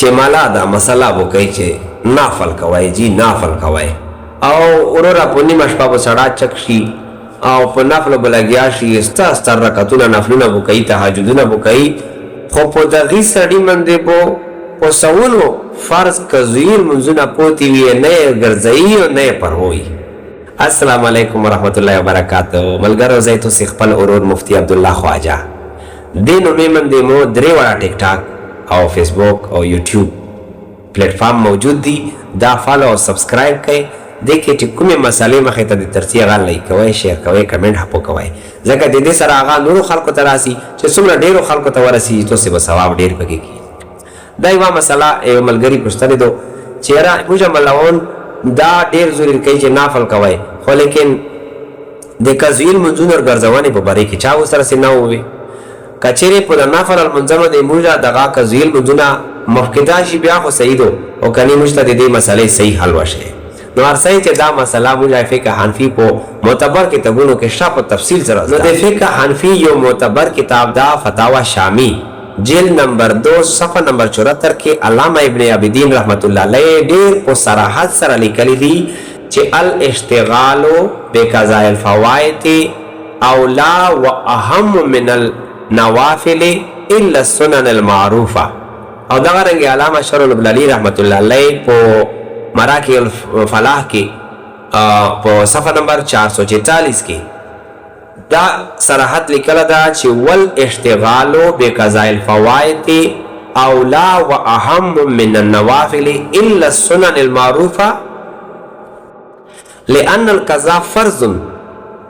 چې مالا دا مسله وکړي چې نافل کوي جی نافل کوي او اورورا په نیمه شپه په سړا چک شي او په نافل بلګیا شي استا رکعتونه نافلونه وکړي تهجدونه وکړي خو په دغه سړی باندې په سوالو فرض کزیر منځونه پوتی وي نه ګرځي او نه پروي. السلام علیکم ورحمت الله وبرکاتہ. ملګرو زه تو خپل اورور مفتی عبد الله خواجه دینو میمن دیمو درې وړه ټیک ټاک او فیسبوک او یوټیوب پلیټ فارم موجود دي. دا فالو او سبسکرایب کړئ. دغه چې کومه مسالې مخې ته د ترتیب غلې کوي شیر کوي کمنټ هپو کوي ځکه د دې سره هغه نور خلکو ته راسي چې څومره ډیرو خلکو ته ورسي تاسو به ثواب ډیر پکې کی. دا یو مسله یو ملګری پوښتنه دو چې را موږ ملون دا ډیر ضروري کوي چې نافل کوي خو لیکن د کزویل منځونو ګرځونې په باره کې چا وسره سينه وي کچېره په نافل المنځمه د موږ دغه کزویل منځونه مخکدا شي بیا خو صحیح دو او کني مشته د دې مسلې صحیح حل وشه. نو ارسای چې دا مسله موږ فقه حنفي په معتبر کتابونو کې شاپ تفصیل سره نو د فقه حنفي یو معتبر کتاب دا فتاوا شامی جلد نمبر 2 صفحه نمبر 74 کې علامه ابن عابدین رحمت الله علیه ډېر په صراحت سره لیکلي دي چې الاشتغال بقضاء الفوائد اولا واهم من النوافل الا السنن المعروفه. او دا رنګ علامه شرح البلالي رحمت الله علیه په مراکی الفلاح کې په صفحه نمبر 446 کې دا صراحت لیکل دا چې ول اشتغال بقضاء الفوائد اولا واهم من النوافل الا السنن المعروفه لان القضاء فرض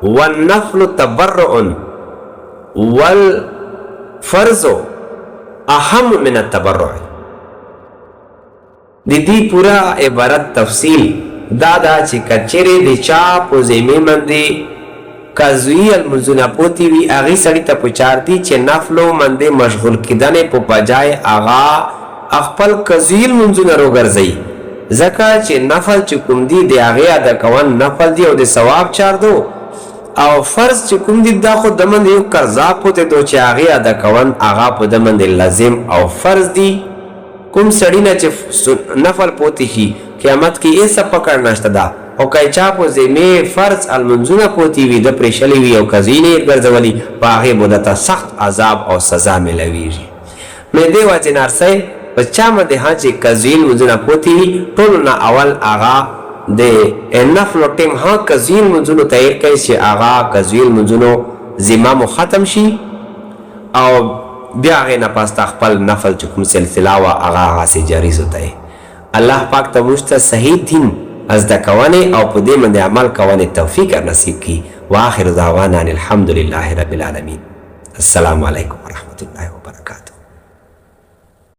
والنفل تبرع والفرض اهم من التبرع. د دې پورا عبارت تفصیل دا چې کچېره د چا په ذمه باندې کزوی المنځونه پوتی وی اغه سړی ته پچار دي چې نفلو باندې مشغول کیدنه په بجای اغا خپل کزوی المنځونه روګرځي ځکه چې نفل چې کوم دي د اغه ادا کوون نفل دی او د ثواب چار دو او فرض چې کوم دي دا خو د من یو قرضا پوته دو چې اغه ادا کوون اغا په د من لازم او فرض دي. کوم سړی نه چې نفل پوتی شي قیامت کې یې څه پکړ نشته دا او کای چا په ذمه فرض المنځونه پوتی وي د پرېشلې وي او کزینه ګرځولي په هغه مدته سخت عذاب او سزا ملويږي. مې دی وځي نارسه په چا باندې ها چې کزین منځونه پوتی وي ټول نه اول اغا د نفل ټیم ها کزین منځونو تیر کوي چې اغا کزین منځونو ذمه ختم شي او بیا غي نه پاست خپل نفل چې کوم سلسله وا اغا سي جاری سوتای. الله پاک ته مشته صحیح دین از د کوونه او په دې باندې عمل کوونه توفیق نصیب کی. واخر دعوانا الحمد لله رب العالمین. السلام علیکم ورحمت الله وبرکاته.